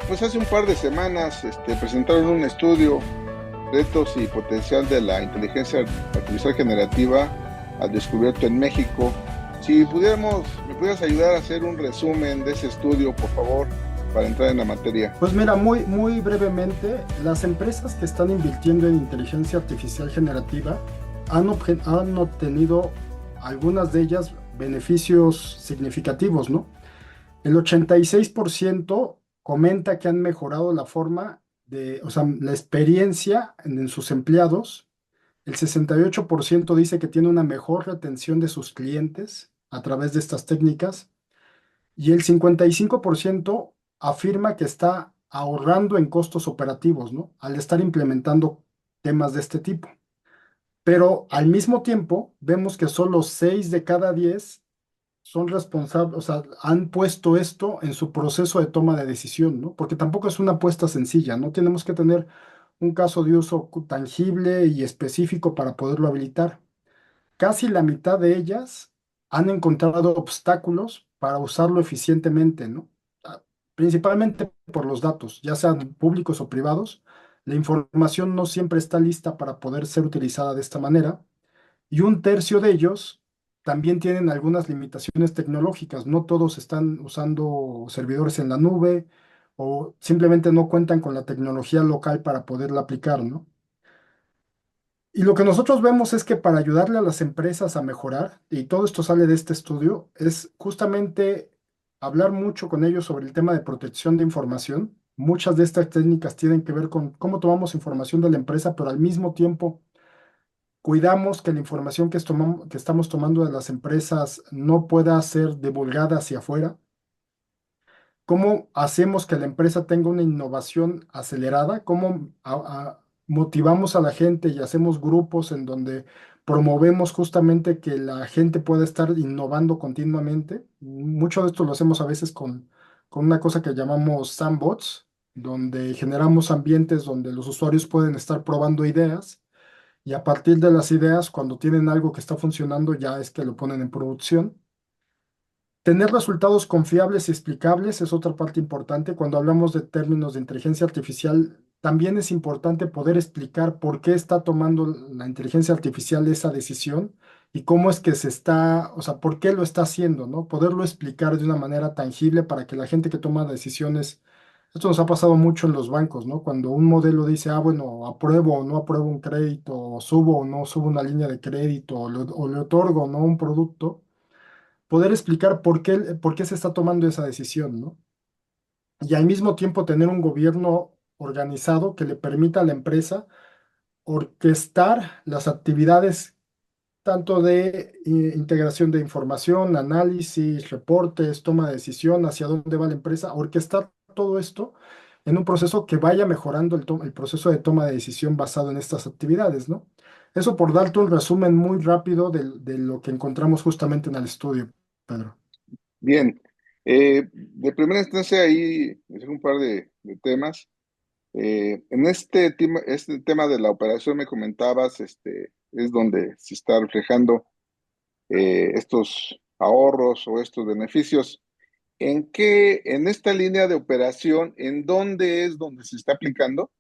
pues hace un par de semanas presentaron un estudio, retos y potencial de la inteligencia artificial generativa al descubierto en México. Si me pudieras ayudar a hacer un resumen de ese estudio, por favor, para entrar en la materia. Pues mira, muy brevemente, las empresas que están invirtiendo en inteligencia artificial generativa han obtenido algunas de ellas beneficios significativos, ¿no? El 86% comenta que han mejorado la forma o sea, la experiencia en sus empleados. El 68% dice que tiene una mejor retención de sus clientes a través de estas técnicas. Y el 55% afirma que está ahorrando en costos operativos, ¿no? Al estar implementando temas de este tipo. Pero al mismo tiempo, vemos que solo 6 de cada 10 son responsables, o sea, han puesto esto en su proceso de toma de decisión, ¿no? Porque tampoco es una apuesta sencilla, ¿no? Tenemos que tener un caso de uso tangible y específico para poderlo habilitar. Casi la mitad de ellas han encontrado obstáculos para usarlo eficientemente, ¿no? Ah, Principalmente por los datos, ya sean públicos o privados. La información no siempre está lista para poder ser utilizada de esta manera. Y un tercio de ellos también tienen algunas limitaciones tecnológicas. No todos están usando servidores en la nube o simplemente no cuentan con la tecnología local para poderla aplicar, ¿no? Y lo que nosotros vemos es que para ayudarle a las empresas a mejorar, y todo esto sale de este estudio, es justamente hablar mucho con ellos sobre el tema de protección de información. Muchas de estas técnicas tienen que ver con cómo tomamos información de la empresa, pero al mismo tiempo cuidamos que la información que estamos tomando de las empresas no pueda ser divulgada hacia afuera. ¿Cómo hacemos que la empresa tenga una innovación acelerada? ¿Cómo motivamos a la gente y hacemos grupos en donde promovemos justamente que la gente pueda estar innovando continuamente? Mucho de esto lo hacemos a veces con una cosa que llamamos sandbox, donde generamos ambientes donde los usuarios pueden estar probando ideas y a partir de las ideas, cuando tienen algo que está funcionando, ya es que lo ponen en producción. Tener resultados confiables y explicables es otra parte importante. Cuando hablamos de términos de inteligencia artificial, también es importante poder explicar por qué está tomando la inteligencia artificial esa decisión y cómo es que se está, o sea, por qué lo está haciendo, ¿no? Poderlo explicar de una manera tangible para que la gente que toma decisiones, esto nos ha pasado mucho en los bancos, ¿no? Cuando un modelo dice, bueno, apruebo o no apruebo un crédito, o subo o no subo una línea de crédito, o le otorgo o no un producto, poder explicar por qué se está tomando esa decisión, ¿no? Y al mismo tiempo tener un gobierno organizado que le permita a la empresa orquestar las actividades tanto de integración de información, análisis, reportes, toma de decisión, hacia dónde va la empresa, orquestar todo esto en un proceso que vaya mejorando el proceso de toma de decisión basado en estas actividades, ¿no? Eso por darte un resumen muy rápido de lo que encontramos justamente en el estudio, Pedro. Bien, de primera instancia ahí les dejo un par de temas. En este tema de la operación me comentabas, es donde se está reflejando estos ahorros o estos beneficios. En esta línea de operación, en dónde es donde se está aplicando,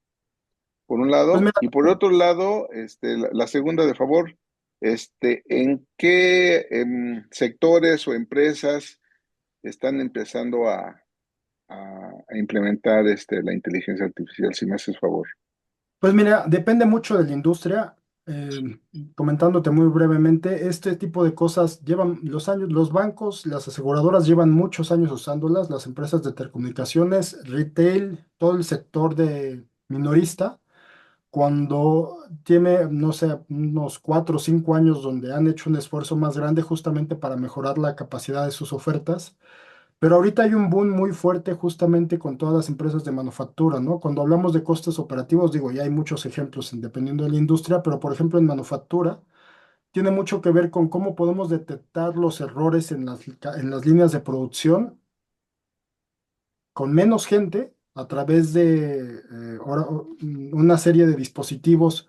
por un Pues lado, mira, y por otro lado, la segunda de favor, en qué sectores o empresas están empezando a implementar la inteligencia artificial, si me haces favor. pues mira, depende mucho de la industria. Eh, Comentándote muy brevemente, este tipo de cosas llevan los años, los bancos, las aseguradoras llevan muchos años usándolas, las empresas de telecomunicaciones, retail, todo el sector de minorista, cuando tiene, no sé, unos 4 o 5 años donde han hecho un esfuerzo más grande justamente para mejorar la capacidad de sus ofertas. Pero ahorita hay un boom muy fuerte justamente con todas las empresas de manufactura, ¿no? Cuando hablamos de costes operativos, digo, ya hay muchos ejemplos dependiendo de la industria, pero por ejemplo en manufactura tiene mucho que ver con cómo podemos detectar los errores en las líneas de producción con menos gente a través de una serie de dispositivos,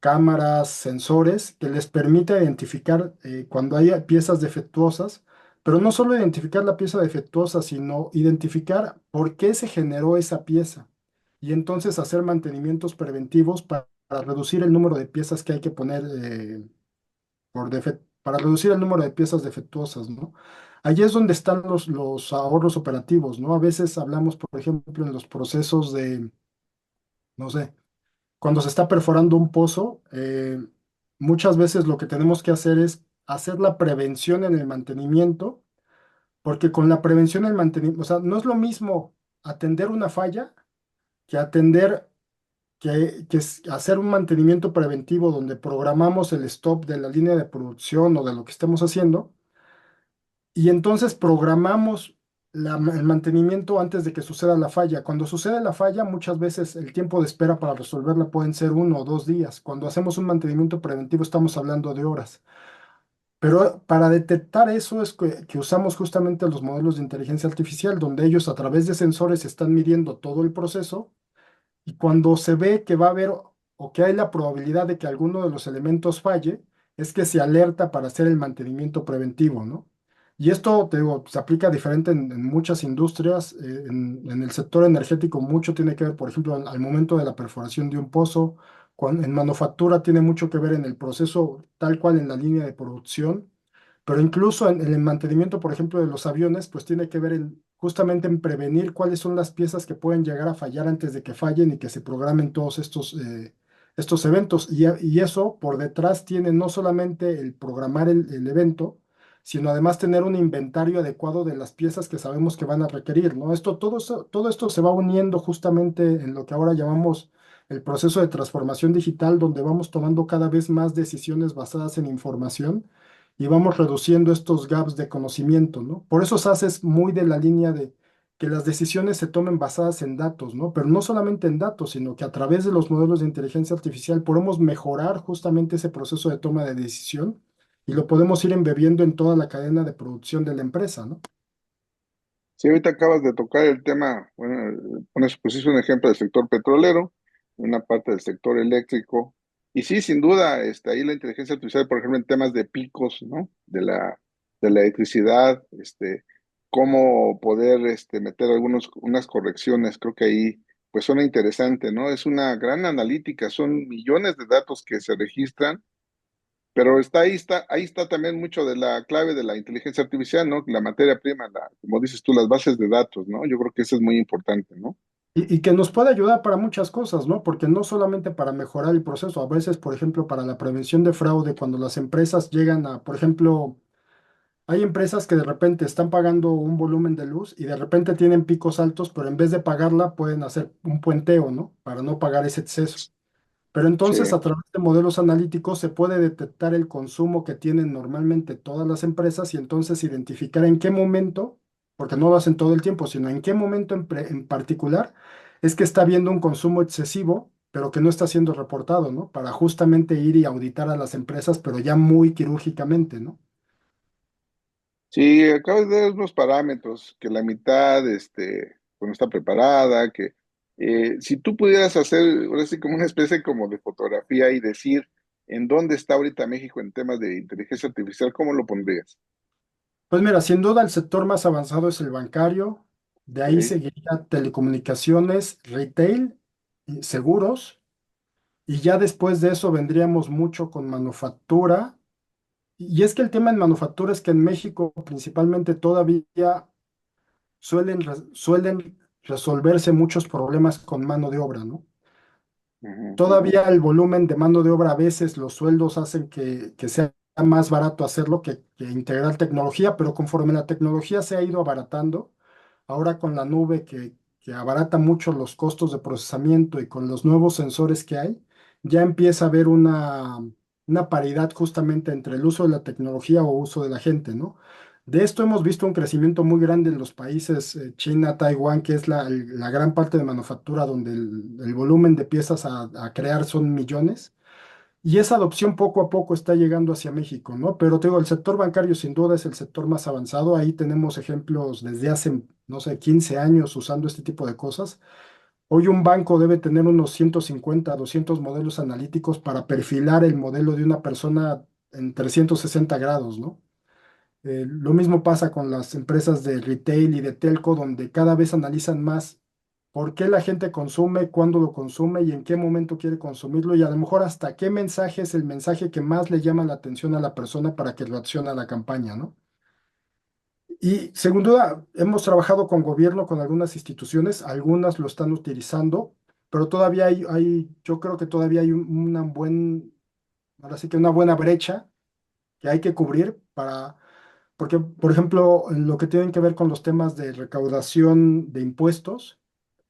cámaras, sensores que les permite identificar cuando hay piezas defectuosas Pero no solo identificar la pieza defectuosa, sino identificar por qué se generó esa pieza y entonces hacer mantenimientos preventivos para reducir el número de piezas que hay que poner para reducir el número de piezas defectuosas, ¿no? Allí es donde están los ahorros operativos, ¿no? A veces hablamos, por ejemplo, en los procesos de, no sé, cuando se está perforando un pozo, muchas veces lo que tenemos que hacer es hacer la prevención en el mantenimiento, porque con la prevención en el mantenimiento, o sea, no es lo mismo atender una falla que atender, que es hacer un mantenimiento preventivo donde programamos el stop de la línea de producción o de lo que estemos haciendo y entonces programamos el mantenimiento antes de que suceda la falla. Cuando sucede la falla, muchas veces el tiempo de espera para resolverla pueden ser 1 o 2 días. Cuando hacemos un mantenimiento preventivo estamos hablando de horas. Pero para detectar eso es que usamos justamente los modelos de inteligencia artificial, donde ellos a través de sensores están midiendo todo el proceso y cuando se ve que va a haber o que hay la probabilidad de que alguno de los elementos falle, es que se alerta para hacer el mantenimiento preventivo, ¿no? Y esto, te digo, se aplica diferente en muchas industrias. En el sector energético mucho tiene que ver, por ejemplo, al momento de la perforación de un pozo. En manufactura tiene mucho que ver en el proceso tal cual en la línea de producción. Pero incluso en el mantenimiento, por ejemplo, de los aviones, pues tiene que ver justamente en prevenir cuáles son las piezas que pueden llegar a fallar antes de que fallen y que se programen todos estos eventos. Y eso por detrás tiene no solamente el programar el evento, sino además tener un inventario adecuado de las piezas que sabemos que van a requerir, ¿no? Todo esto se va uniendo justamente en lo que ahora llamamos el proceso de transformación digital, donde vamos tomando cada vez más decisiones basadas en información y vamos reduciendo estos gaps de conocimiento, ¿no? Por eso SAS es muy de la línea de que las decisiones se tomen basadas en datos, ¿no? Pero no solamente en datos, sino que a través de los modelos de inteligencia artificial podemos mejorar justamente ese proceso de toma de decisión y lo podemos ir embebiendo en toda la cadena de producción de la empresa, ¿no? Sí, ahorita acabas de tocar el tema, bueno, pusiste un ejemplo del sector petrolero, una parte del sector eléctrico, y sí, sin duda, ahí la inteligencia artificial, por ejemplo, en temas de picos, ¿no? De la electricidad, cómo poder, meter unas correcciones, creo que ahí, pues suena interesante, ¿no? Es una gran analítica, son millones de datos que se registran, pero ahí está también mucho de la clave de la inteligencia artificial, ¿no? La materia prima, como dices tú, las bases de datos, ¿no? Yo creo que eso es muy importante, ¿no? Y que nos puede ayudar para muchas cosas, ¿no? Porque no solamente para mejorar el proceso, a veces, por ejemplo, para la prevención de fraude, cuando las empresas llegan a, por ejemplo, hay empresas que de repente están pagando un volumen de luz y de repente tienen picos altos, pero en vez de pagarla pueden hacer un puenteo, ¿no? Para no pagar ese exceso. Pero Sí. entonces a través de modelos analíticos se puede detectar el consumo que tienen normalmente todas las empresas y entonces identificar en qué momento, porque no lo hacen todo el tiempo, sino en qué momento en particular es que está habiendo un consumo excesivo, pero que no está siendo reportado, ¿no? Para justamente ir y auditar a las empresas, pero ya muy quirúrgicamente, ¿no? Sí, acabas de dar unos parámetros, que la mitad, pues no está preparada, que si tú pudieras hacer, ahora sí, como una especie como de fotografía y decir en dónde está ahorita México en temas de inteligencia artificial, ¿cómo lo pondrías? Pues mira, sin duda el sector más avanzado es el bancario, de ahí Ok. seguiría telecomunicaciones, retail, y seguros, y ya después de eso vendríamos mucho con manufactura. Y es que el tema en manufactura es que en México principalmente todavía suelen resolverse muchos problemas con mano de obra, ¿no? Ujú. Todavía el volumen de mano de obra, a veces los sueldos hacen que sea más barato hacerlo que integrar tecnología, pero conforme la tecnología se ha ido abaratando, ahora con la nube que abarata mucho los costos de procesamiento y con los nuevos sensores que hay, ya empieza a haber una paridad justamente entre el uso de la tecnología o uso de la gente, ¿no? De esto hemos visto un crecimiento muy grande en los países China, Taiwán, que es la gran parte de manufactura donde el volumen de piezas a crear son millones. Y esa adopción poco a poco está llegando hacia México, ¿no? Pero te digo, el sector bancario sin duda es el sector más avanzado. Ahí tenemos ejemplos desde hace, no sé, 15 años usando este tipo de cosas. Hoy un banco debe tener unos 150, 200 modelos analíticos para perfilar el modelo de una persona en 360 grados, ¿no? Lo mismo pasa con las empresas de retail y de telco, donde cada vez analizan más por qué la gente consume, cuándo lo consume y en qué momento quiere consumirlo y a lo mejor hasta qué mensaje es el mensaje que más le llama la atención a la persona para que reaccione a la campaña, ¿no? Y sin duda, hemos trabajado con gobierno, con algunas instituciones, algunas lo están utilizando, pero todavía yo creo que todavía hay ahora sí que una buena brecha que hay que cubrir porque, por ejemplo, en lo que tienen que ver con los temas de recaudación de impuestos,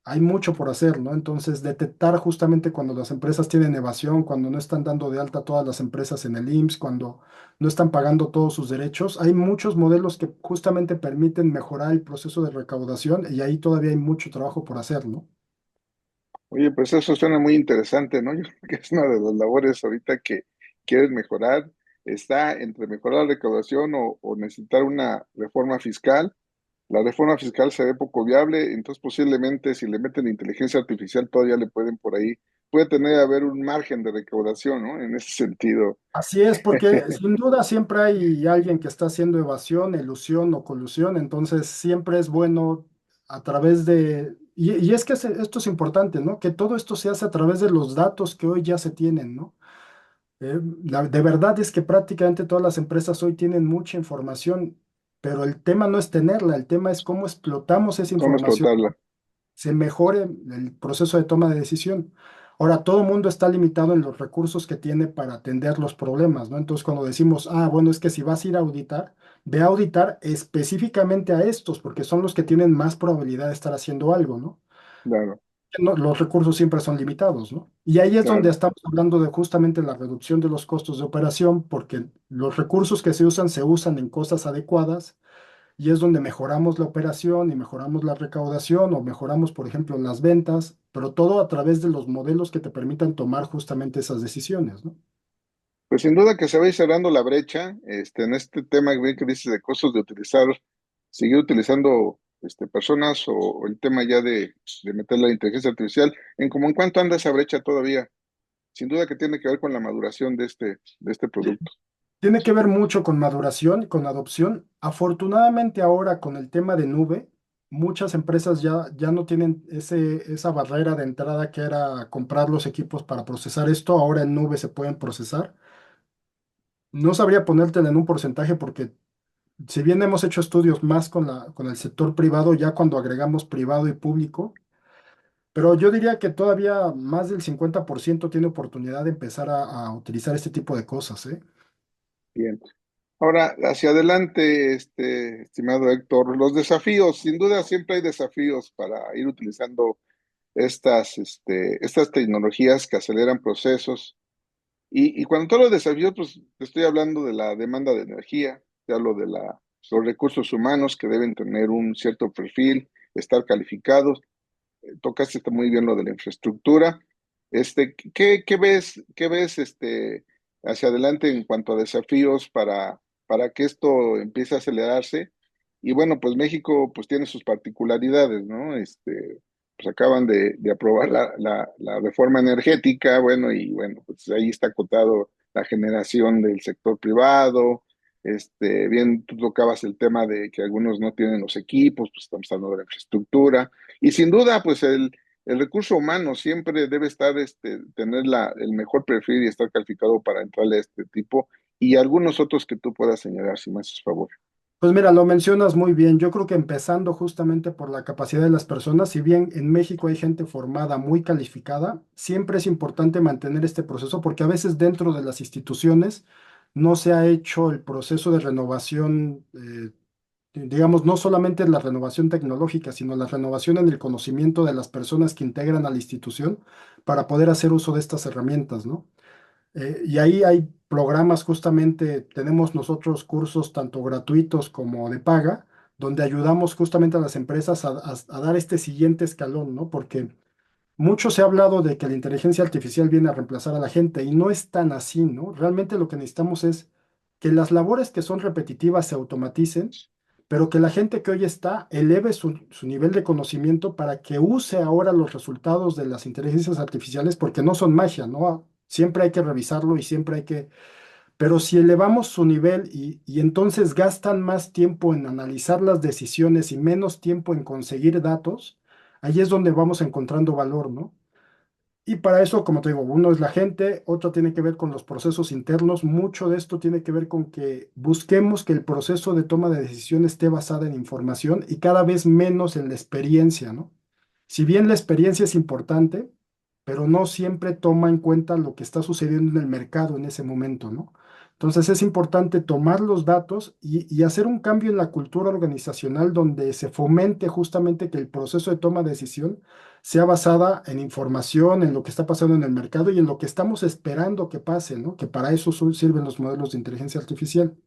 hay mucho por hacer, ¿no? Entonces, detectar justamente cuando las empresas tienen evasión, cuando no están dando de alta todas las empresas en el IMSS, cuando no están pagando todos sus derechos, hay muchos modelos que justamente permiten mejorar el proceso de recaudación y ahí todavía hay mucho trabajo por hacer, ¿no? Oye, pues eso suena muy interesante, ¿no? Yo creo que es una de las labores ahorita que quieres mejorar. Está entre mejorar la recaudación o necesitar una reforma fiscal. La reforma fiscal se ve poco viable, entonces posiblemente si le meten inteligencia artificial todavía le pueden por ahí, puede tener haber un margen de recaudación, ¿no? En ese sentido. Así es, porque sin duda siempre hay alguien que está haciendo evasión, elusión o colusión, entonces siempre es bueno a través y es que esto es importante, ¿no? Que todo esto se hace a través de los datos que hoy ya se tienen, ¿no? De verdad es que prácticamente todas las empresas hoy tienen mucha información, pero el tema no es tenerla, el tema es cómo explotamos esa ¿Cómo información, explotarla? se mejore el proceso de toma de decisión. Ahora, todo el mundo está limitado en los recursos que tiene para atender los problemas, ¿no? Entonces, cuando decimos, bueno, es que si vas a ir a auditar, ve a auditar específicamente a estos, porque son los que tienen más probabilidad de estar haciendo algo, ¿no? Claro, Los recursos siempre son limitados, ¿no? Y ahí es donde claro. estamos hablando de justamente la reducción de los costos de operación, porque los recursos que se usan en cosas adecuadas y es donde mejoramos la operación y mejoramos la recaudación o mejoramos, por ejemplo, las ventas, pero todo a través de los modelos que te permitan tomar justamente esas decisiones, ¿no? Pues sin duda que se va a ir cerrando la brecha, en este tema bien que dices de costos de utilizar, seguir utilizando personas o el tema ya de meter la inteligencia artificial, en cuánto anda esa brecha todavía. Sin duda que tiene que ver con la maduración de este Sí. producto. Tiene que ver mucho con maduración, con adopción. Afortunadamente ahora con el tema de nube, muchas empresas ya no tienen esa barrera de entrada que era comprar los equipos para procesar esto. Ahora en nube se pueden procesar. No sabría ponértela en un porcentaje porque si bien hemos hecho estudios más con el sector privado, ya cuando agregamos privado y público, pero yo diría que todavía más del 50% tiene oportunidad de empezar a utilizar este tipo de cosas, ¿eh? Bien. Ahora, hacia adelante, estimado Héctor, los desafíos, sin duda siempre hay desafíos para ir utilizando estas tecnologías que aceleran procesos. Y cuando te hablo de desafíos, pues te estoy hablando de la demanda de energía, te hablo de los recursos humanos que deben tener un cierto perfil, estar calificados. Tocaste muy bien lo de la infraestructura. ¿Qué ves hacia adelante en cuanto a desafíos para que esto empiece a acelerarse? Y bueno, pues México pues tiene sus particularidades, ¿no? Pues acaban de aprobar la reforma energética, bueno, y bueno, pues ahí está acotado la generación del sector privado. Bien, tú tocabas el tema de que algunos no tienen los equipos, pues estamos hablando de la infraestructura. Y sin duda, pues el recurso humano siempre debe estar, tener el mejor perfil y estar calificado para entrarle a este tipo y algunos otros que tú puedas señalar, si me haces favor. Pues mira, lo mencionas muy bien. Yo creo que empezando justamente por la capacidad de las personas, si bien en México hay gente formada, muy calificada, siempre es importante mantener este proceso porque a veces dentro de las instituciones no se ha hecho el proceso de renovación, digamos, no solamente la renovación tecnológica, sino la renovación en el conocimiento de las personas que integran a la institución para poder hacer uso de estas herramientas, ¿no? Y ahí hay programas, justamente tenemos nosotros cursos tanto gratuitos como de paga, donde ayudamos justamente a las empresas a dar este siguiente escalón, ¿no? Porque mucho se ha hablado de que la inteligencia artificial viene a reemplazar a la gente y no es tan así, ¿no? Realmente lo que necesitamos es que las labores que son repetitivas se automaticen, pero que la gente que hoy está eleve su nivel de conocimiento para que use ahora los resultados de las inteligencias artificiales, porque no son magia, ¿no? Siempre hay que revisarlo y siempre hay que pero si elevamos su nivel y entonces gastan más tiempo en analizar las decisiones y menos tiempo en conseguir datos, ahí es donde vamos encontrando valor, ¿no? Y para eso, como te digo, uno es la gente, otro tiene que ver con los procesos internos, mucho de esto tiene que ver con que busquemos que el proceso de toma de decisión esté basada en información y cada vez menos en la experiencia, ¿no? Si bien la experiencia es importante, pero no siempre toma en cuenta lo que está sucediendo en el mercado en ese momento, ¿no? Entonces es importante tomar los datos y hacer un cambio en la cultura organizacional donde se fomente justamente que el proceso de toma de decisión sea basada en información, en lo que está pasando en el mercado y en lo que estamos esperando que pase, ¿no? Que para eso sirven los modelos de inteligencia artificial.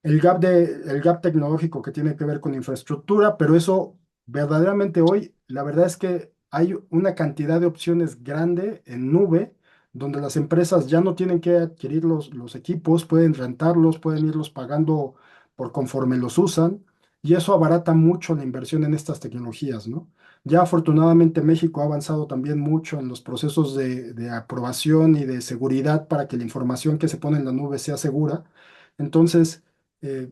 El gap tecnológico que tiene que ver con infraestructura, pero eso verdaderamente hoy, la verdad es que hay una cantidad de opciones grande en nube, donde las empresas ya no tienen que adquirir los equipos, pueden rentarlos, pueden irlos pagando por conforme los usan, y eso abarata mucho la inversión en estas tecnologías, ¿no? Ya afortunadamente México ha avanzado también mucho en los procesos de aprobación y de seguridad para que la información que se pone en la nube sea segura. Entonces, eh,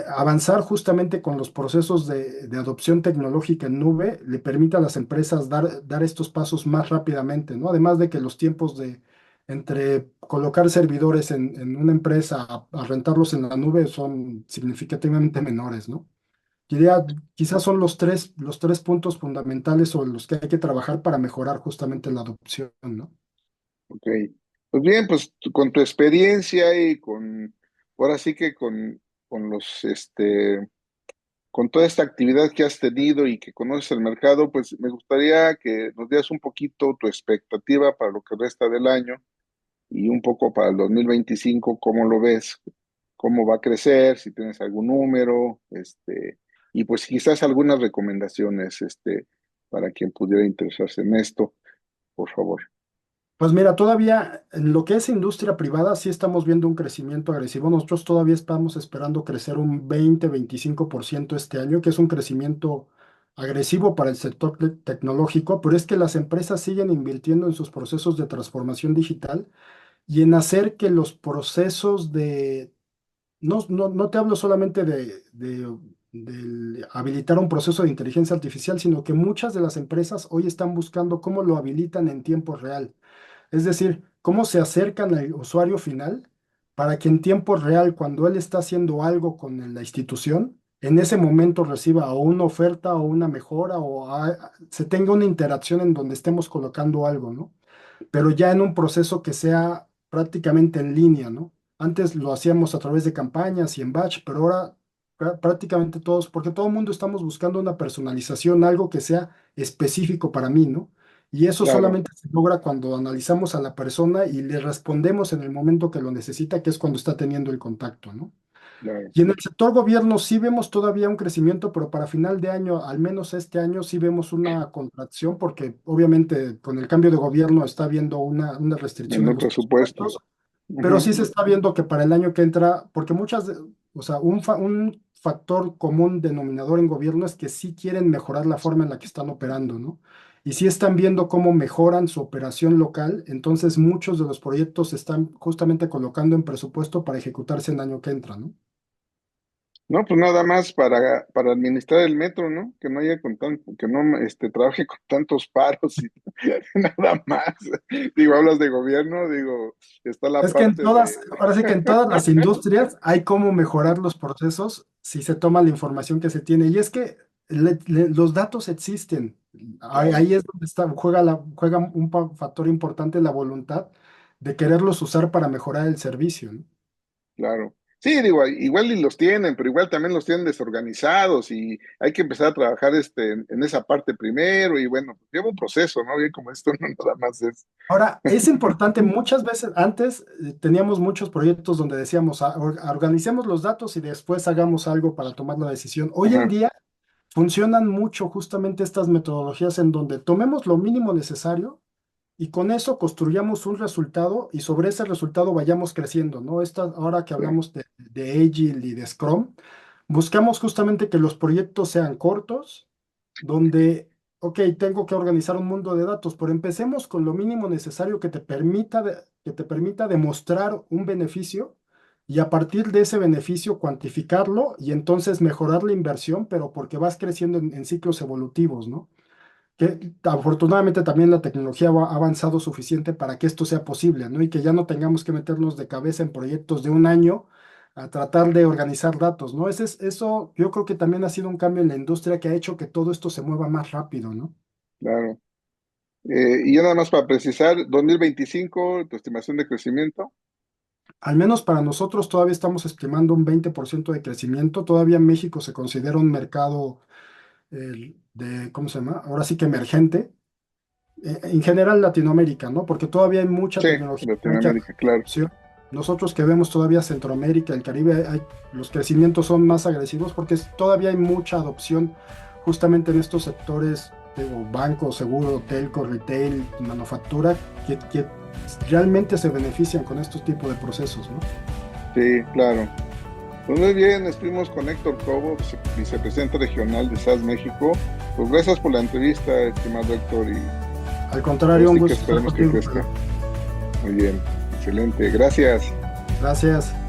avanzar justamente con los procesos de adopción tecnológica en nube le permite a las empresas dar estos pasos más rápidamente, ¿no? Además de que los tiempos de entre colocar servidores en una empresa a rentarlos en la nube son significativamente menores, ¿no? Diría, quizás son los tres puntos fundamentales sobre los que hay que trabajar para mejorar justamente la adopción, ¿no? Ok. Pues bien, pues con tu experiencia y ahora sí que con con toda esta actividad que has tenido y que conoces el mercado, pues me gustaría que nos dieras un poquito tu expectativa para lo que resta del año y un poco para el 2025, cómo lo ves, cómo va a crecer, si tienes algún número, y pues quizás algunas recomendaciones, para quien pudiera interesarse en esto, por favor. Pues mira, todavía en lo que es industria privada sí estamos viendo un crecimiento agresivo. Nosotros todavía estamos esperando crecer un 20-25% este año, que es un crecimiento agresivo para el sector tecnológico, pero es que las empresas siguen invirtiendo en sus procesos de transformación digital y en hacer que los procesos no te hablo solamente de habilitar un proceso de inteligencia artificial, sino que muchas de las empresas hoy están buscando cómo lo habilitan en tiempo real. Es decir, cómo se acercan al usuario final para que en tiempo real, cuando él está haciendo algo con la institución, en ese momento reciba o una oferta o una mejora se tenga una interacción en donde estemos colocando algo, ¿no? Pero ya en un proceso que sea prácticamente en línea, ¿no? Antes lo hacíamos a través de campañas y en batch, pero ahora prácticamente todos, porque todo el mundo estamos buscando una personalización, algo que sea específico para mí, ¿no? Y eso Claro, solamente se logra cuando analizamos a la persona y le respondemos en el momento que lo necesita, que es cuando está teniendo el contacto, ¿no? claro, Y en el sector gobierno sí vemos todavía un crecimiento, pero para final de año, al menos este año, sí vemos una contracción, porque obviamente con el cambio de gobierno está habiendo una restricción en menor los presupuesto. presupuestos, pero Ujú. sí se está viendo que para el año que entra, porque o sea, un factor común denominador en gobierno es que sí quieren mejorar la forma en la que están operando, ¿no? Y sí están viendo cómo mejoran su operación local, entonces muchos de los proyectos se están justamente colocando en presupuesto para ejecutarse en el año que entra, ¿no? No, pues nada más para administrar el metro, ¿no? Que no haya que no trabaje con tantos paros y nada más. Digo, hablas de gobierno, digo, está la Es que en parte de, todas, ahora sí que en todas las industrias hay cómo mejorar los procesos si se toma la información que se tiene. Y es que los datos existen. claro, Ahí es donde juega un factor importante la voluntad de quererlos usar para mejorar el servicio, ¿no? claro. Sí, digo, igual y los tienen, pero igual también los tienen desorganizados y hay que empezar a trabajar en esa parte primero y bueno, pues lleva un proceso, ¿no? Bien como esto no nada más es. Ahora, es importante, muchas veces antes teníamos muchos proyectos donde decíamos, organicemos los datos y después hagamos algo para tomar la decisión. Hoy en Ajá, día funcionan mucho justamente estas metodologías en donde tomemos lo mínimo necesario y con eso construyamos un resultado y sobre ese resultado vayamos creciendo, ¿no? Ahora que sí, hablamos de Agile y de Scrum, buscamos justamente que los proyectos sean cortos, donde ok, tengo que organizar un mundo de datos, pero empecemos con lo mínimo necesario que te permita, que te permita demostrar un beneficio y a partir de ese beneficio cuantificarlo y entonces mejorar la inversión, pero porque vas creciendo en ciclos evolutivos, ¿no? Que afortunadamente también la tecnología ha avanzado suficiente para que esto sea posible, ¿no? Y que ya no tengamos que meternos de cabeza en proyectos de un año a tratar de organizar datos, ¿no? Eso yo creo que también ha sido un cambio en la industria que ha hecho que todo esto se mueva más rápido, ¿no? Claro. Y ya nada más para precisar, 2025, tu estimación de crecimiento. Al menos para nosotros todavía estamos estimando un 20% de crecimiento. Todavía México se considera un mercado ¿cómo se llama? Ahora sí que emergente. En general Latinoamérica, ¿no? Porque todavía hay mucha Sí, tecnología, mucha Latinoamérica, claro. adopción. Nosotros que vemos todavía Centroamérica, el Caribe, los crecimientos son más agresivos porque todavía hay mucha adopción justamente en estos sectores, digo, banco, seguro, telco, retail, manufactura, que realmente se benefician con estos tipos de procesos, ¿no? Sí, claro. Pues muy bien, estuvimos con Héctor Cobo, vicepresidente regional de SAS México. Pues gracias por la entrevista, estimado Héctor, y Al ahora contrario, un sí que gusto estar esperemos que contigo, crezca. Pedro. Muy bien, excelente, gracias. Gracias.